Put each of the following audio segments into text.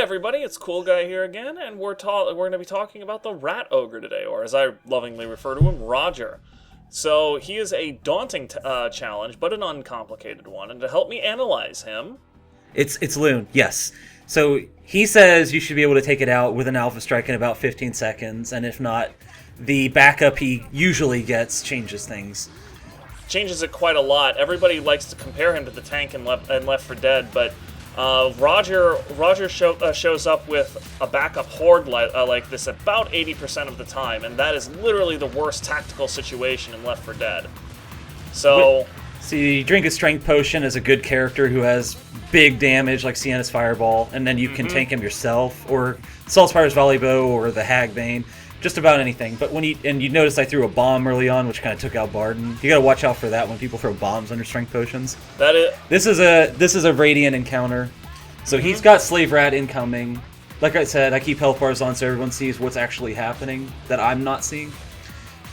everybody, it's Cool Guy here again, and we're going to be talking about the Rat Ogre today, or as I lovingly refer to him, Roger. So he is a daunting challenge, but an uncomplicated one, and to help me analyze him... It's Loon, yes. So he says you should be able to take it out with an Alpha Strike in about 15 seconds, and if not, the backup he usually gets changes things. Changes it quite a lot. Everybody likes to compare him to the tank in Left 4 Dead, but Roger shows up with a backup horde like this about 80% of the time, and that is literally the worst tactical situation in Left 4 Dead. So... See, drink a strength potion as a good character who has big damage like Sienna's Fireball, and then you can tank him yourself, or Saltspire's Volleybow, or the Hagbane, just about anything. But when you notice I threw a bomb early on, which kind of took out Barden. You gotta watch out for that when people throw bombs under strength potions. This is a Radiant encounter, so he's got Slave Rat incoming. Like I said, I keep health bars on so everyone sees what's actually happening that I'm not seeing.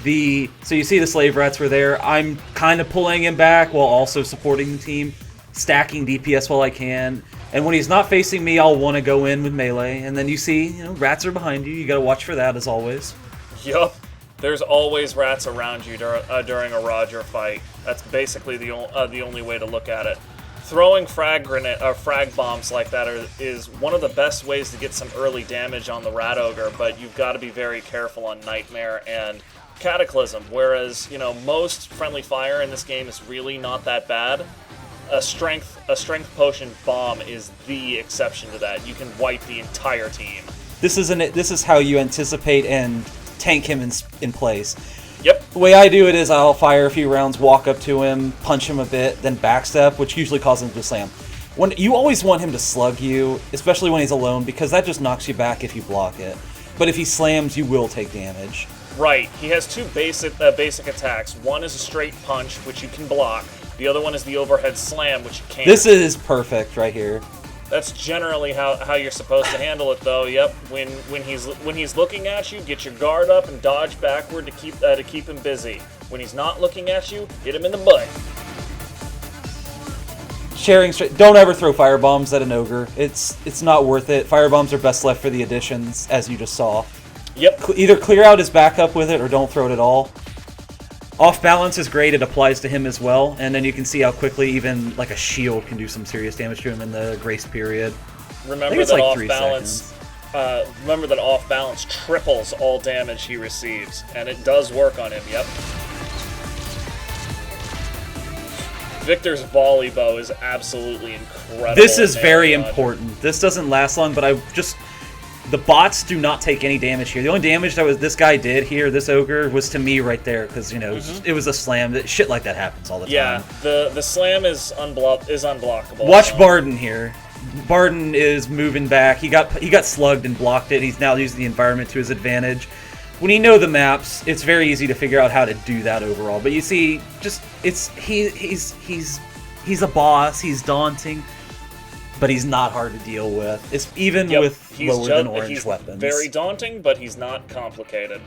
So you see the Slave Rats were there. I'm kind of pulling him back while also supporting the team, stacking DPS while I can. And when he's not facing me, I'll want to go in with melee. And then you see, rats are behind you. You got to watch for that as always. Yup. There's always rats around you during a Roger fight. That's basically the only way to look at it. Throwing frag bombs like that is one of the best ways to get some early damage on the Rat Ogre, but you've got to be very careful on Nightmare and Cataclysm, whereas, most friendly fire in this game is really not that bad. A strength potion bomb is the exception to that. You can wipe the entire team. This is how you anticipate and tank him in place. Yep. The way I do it is I'll fire a few rounds, walk up to him, punch him a bit, then backstep, which usually causes him to slam. You always want him to slug you, especially when he's alone, because that just knocks you back if you block it. But if he slams, you will take damage. Right. He has two basic attacks. One is a straight punch, which you can block. The other one is the overhead slam, which you can't. This is perfect right here. That's generally how you're supposed to handle it, though. Yep. When he's looking at you, get your guard up and dodge backward to keep him busy. When he's not looking at you, hit him in the butt. Don't ever throw firebombs at an ogre. It's not worth it. Firebombs are best left for the additions, as you just saw. Yep. Either clear out his backup with it or don't throw it at all. Off balance is great, it applies to him as well, and then you can see how quickly even like a shield can do some serious damage to him in the grace period. Remember that off balance triples all damage he receives, and it does work on him, yep. Victor's volley bow is absolutely incredible. This is very important. This doesn't last long, but the bots do not take any damage here. The only damage that this guy did here, this ogre, was to me right there, because it was a slam. Shit like that happens all the time. Yeah, the slam is unblockable. Watch Barden here. Barden is moving back. He got slugged and blocked it. He's now using the environment to his advantage. When you know the maps, it's very easy to figure out how to do that overall. But you see, he's a boss. He's daunting. But he's not hard to deal with. It's even with lower than orange weapons. Very daunting, but he's not complicated.